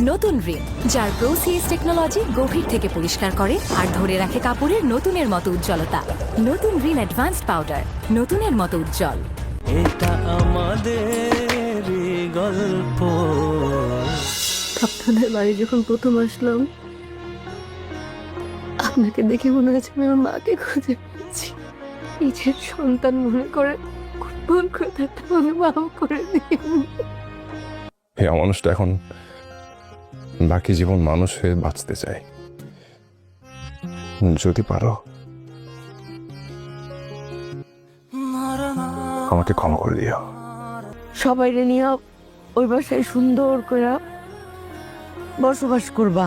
নতুন রিন, যার প্রোসিএস টেকনোলজি গভীর থেকে পরিষ্কার করে আর ধরে রাখে কাপড়ের নতুনের মতো উজ্জ্বলতা। নতুন রিন অ্যাডভান্সড পাউডার, নতুনের মতো উজ্জ্বল। এটা আমাদের গল্প। আপনাদের বাড়ি যখন প্রথম আসলাম, আপনাকে দেখে মনে হয়েছে আমি আমার মাকে খুঁজে পেয়েছি। নিজের সন্তান মনে করে ভুল করে থাকতে আমাকে মাফ করে দিন। এই মানুষটা এখন বাকি জীবন মানুষ হয়ে বাঁচতে চায়। যদি পারো আমাকে ক্ষমা করে দিও। সবাই নিয়ে ওই বাসায় সুন্দর করে বসবাস করবা।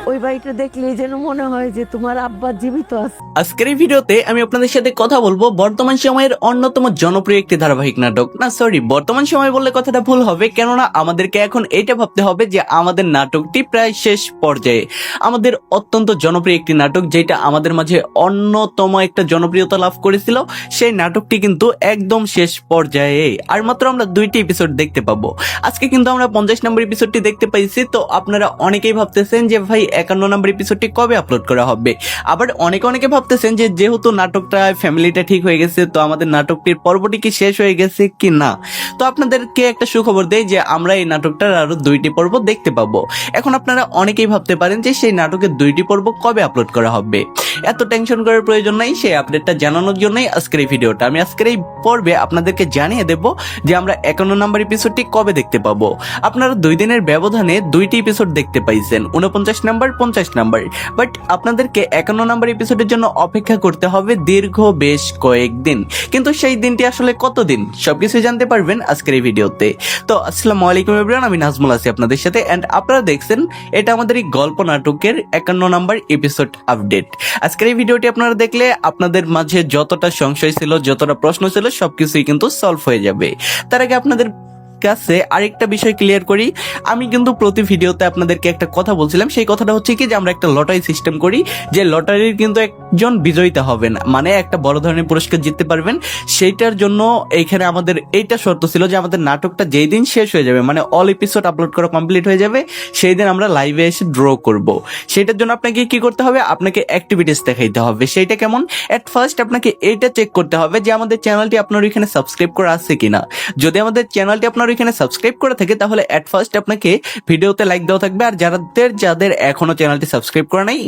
ওই বাড়িটা দেখলেই যেন মনে হয় যে তোমার আব্বা জীবিত আছে। আজকের এই ভিডিওতে আমি আপনাদের সাথে কথা বলবো বর্তমান সময়ের অন্যতম জনপ্রিয় একটি ধারাবাহিক নাটক, না সরি বর্তমান সময় বললে কথাটা ভুল হবে, কেননা আমাদেরকে এখন এটা ভাবতে হবে যে আমাদের নাটকটি প্রায় শেষ পর্যায়ে। আমাদের অত্যন্ত জনপ্রিয় একটি নাটক, যেটা আমাদের মাঝে অন্যতম একটা জনপ্রিয়তা লাভ করেছিল, সেই নাটকটি কিন্তু একদম শেষ পর্যায়ে। আর মাত্র আমরা 2টি এপিসোড দেখতে পাবো। আজকে কিন্তু আমরা 50 নম্বর এপিসোডটি দেখতে পাইছি। তো আপনারা অনেকেই ভাবতেছেন যে ভাই 51 নম্বর এপিসোডটি কবে আপলোড করা হবে। আবার অনেকে ভাবতেছেন যে যেহেতু নাটকটা ফ্যামিলিটা ঠিক হয়ে গেছে, তো আমাদের নাটকটির পর্বটি কি শেষ হয়ে গেছে কি না। তো আপনাদেরকে একটা সুখবর দেই যে আমরা এই নাটকটার আরো 2টি পর্ব দেখতে পাবো। এখন আপনারা অনেকেই ভাবতে পারেন যে সেই নাটকের 2টি পর্ব কবে আপলোড করা হবে। এত টেনশন করার প্রয়োজন নাই, সেই আপডেটটা জানানোর জন্যই আজকের এই ভিডিওটা। আমি আজকের এই পর্বে আপনাদেরকে জানিয়ে দেব যে আমরা 51 নম্বর এপিসোডটি কবে দেখতে পাবো। আপনারা 2 দিনের ব্যবধানে 2টি এপিসোড দেখতে পাইছেন, 49 নাম্বার 50 নাম্বার। বাট আপনাদেরকে 51 নম্বর এপিসোডের জন্য অপেক্ষা করতে হবে দীর্ঘ বেশ কয়েকদিন। কিন্তু সেই দিনটি আসলে কতদিন সবকিছু জানতে পারবেন আজকের এই ভিডিওতে। তো আসসালামু আলাইকুম এভরিওয়ান, আমি নাজমুল আছি আপনাদের সাথে, এন্ড আপনারা দেখছেন এটা আমাদের এই গল্প নাটকের 51 নম্বর এপিসোড আপডেট। আজকের এই ভিডিওটি আপনারা দেখলে আপনাদের মাঝে যতটা সংশয় ছিল, যতটা প্রশ্ন ছিল, সবকিছুই কিন্তু সলভ হয়ে যাবে। তার আগে আপনাদের কাছে আরেকটা বিষয় ক্লিয়ার করি। আমি কিন্তু প্রতি ভিডিওতে আপনাদেরকে একটা কথা বলছিলাম, সেই কথাটা হচ্ছে কি যে আমরা একটা লটারি সিস্টেম করি, যে লটারির কিন্তু একজন বিজয়িতা হবেন, মানে একটা বড় ধরনের পুরস্কার জিততে পারবেন। সেইটার জন্য এইখানে আমাদের এইটা শর্ত ছিল যে আমাদের নাটকটা যেই দিন শেষ হয়ে যাবে, মানে অল এপিসোড আপলোড করা কমপ্লিট হয়ে যাবে, সেই দিন আমরা লাইভে এসে ড্র করব। সেটার জন্য আপনাকে কি করতে হবে, আপনাকে অ্যাক্টিভিটিস দেখাইতে হবে। সেইটা কেমন, এট ফার্স্ট আপনাকে এইটা চেক করতে হবে যে আমাদের চ্যানেলটি আপনার এখানে সাবস্ক্রাইব করা আছে কিনা। যদি আমাদের চ্যানেলটি আপনার এখানে সাবস্ক্রাইব করা থাকে, তাহলে এট ফার্স্ট আপনাকে ভিডিওতে লাইক দেওয়া থাকবে। আর যাদের এখনো চ্যানেলটি সাবস্ক্রাইব করা নাই,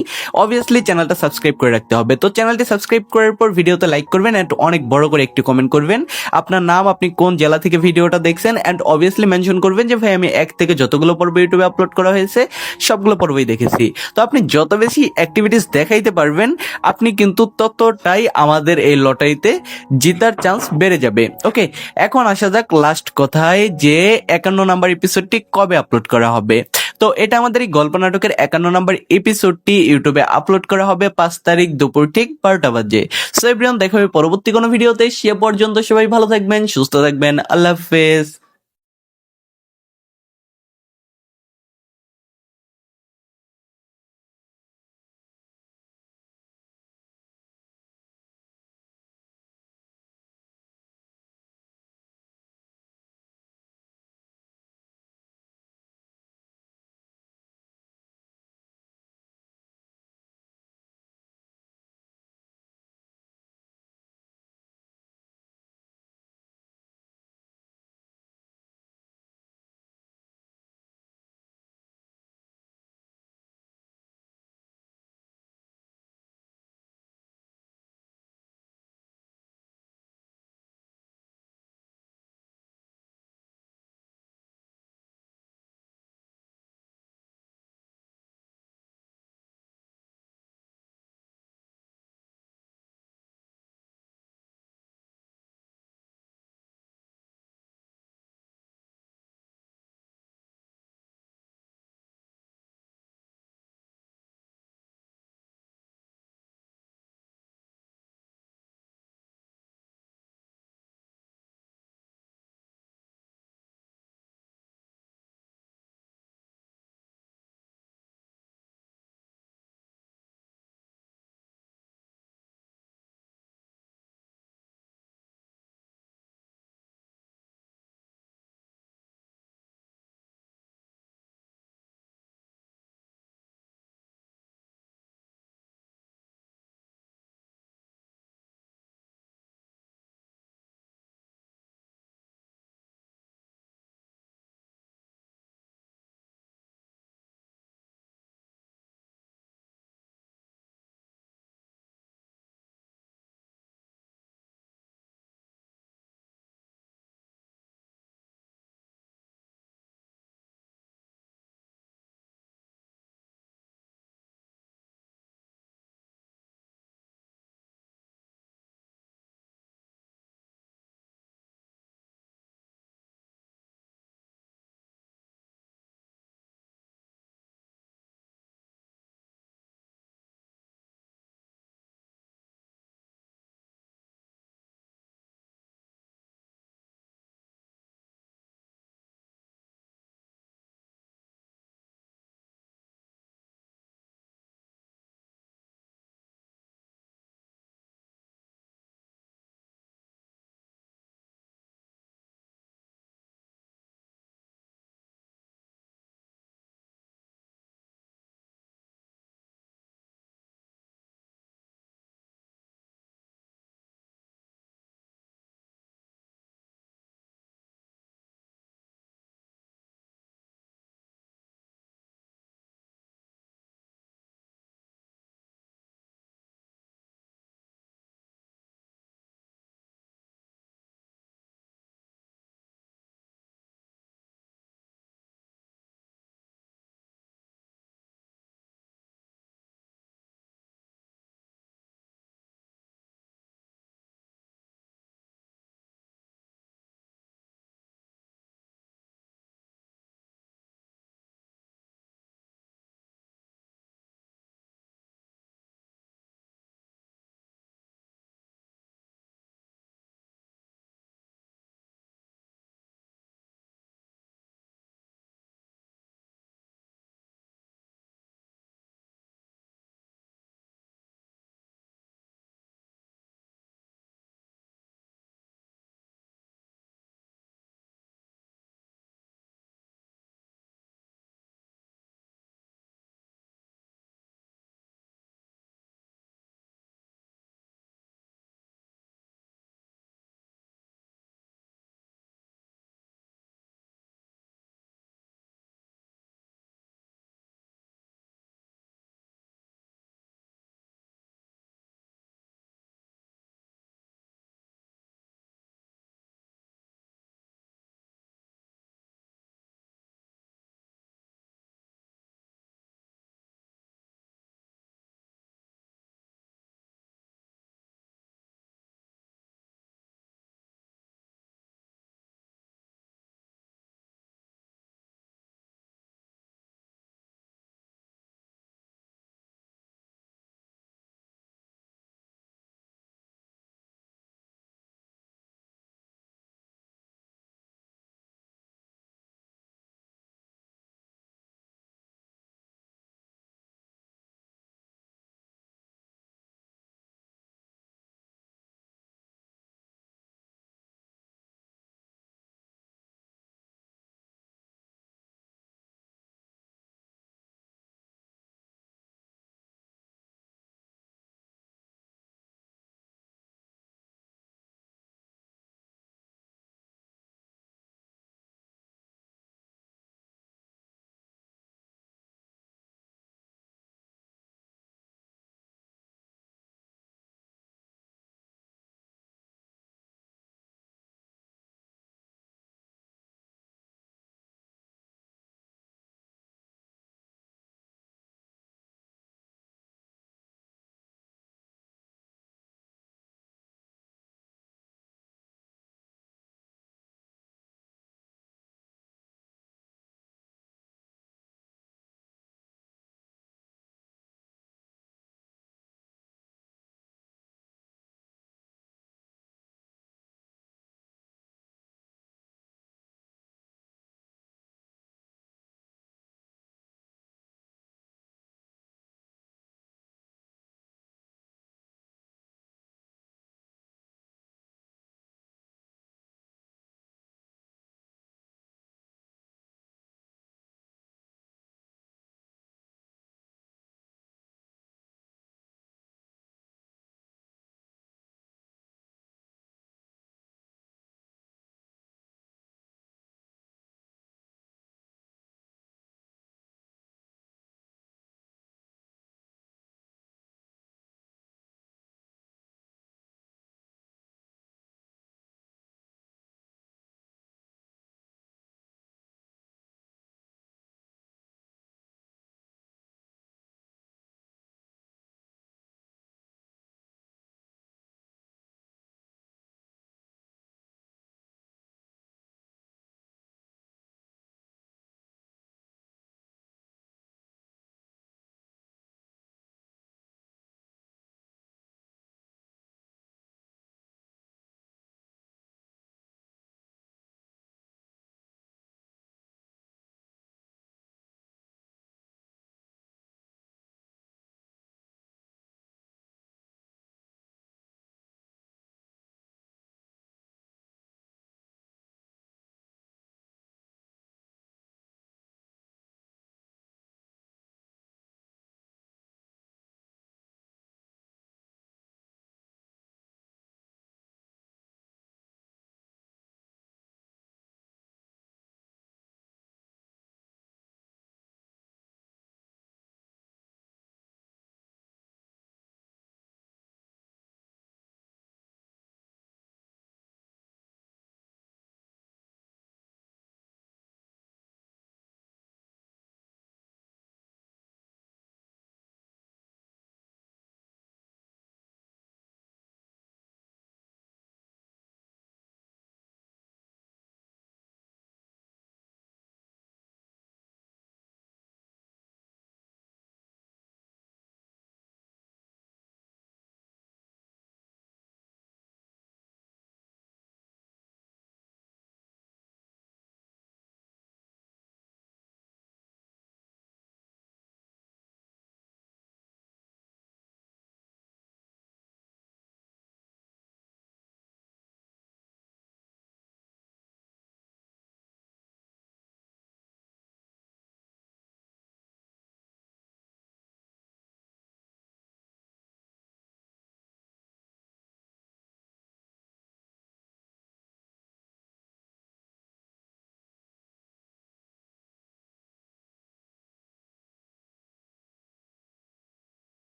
অবভিয়াসলি চ্যানেলটা সাবস্ক্রাইব করে রাখতে হবে। তো চ্যানেলটি সাবস্ক্রাইব করার পর ভিডিওতে লাইক করবেন, এন্ড অনেক বড় করে একটি কমেন্ট করবেন, আপনার নাম, আপনি কোন জেলা থেকে ভিডিওটা দেখছেন, এন্ড অবভিয়াসলি মেনশন করবেন যে ভাই আমি 1 থেকে যতগুলো পর্ব ইউটিউবে আপলোড করা হয়েছে সবগুলো পর্বই দেখেছি। তো আপনি যত বেশি অ্যাক্টিভিটিস দেখাইতে পারবেন, আপনি কিন্তু ততটাই আমাদের এই লটারিতে জিতার চান্স বেড়ে যাবে। ওকে, এখন আসা যাক লাস্ট কথায়, যে 51 নম্বর এপিসোডটি কবে আপলোড করা হবে। তো এটা আমাদের এই গল্প নাটকের 51 নম্বর এপিসোডটি ইউটিউবে আপলোড করা হবে 5 তারিখ দুপুর ঠিক 12টা বাজে। সো এভরিওয়ান, দেখা হবে পরবর্তী কোনো ভিডিওতে। সে পর্যন্ত সবাই ভালো থাকবেন, সুস্থ থাকবেন, আল্লাহ হাফেজ।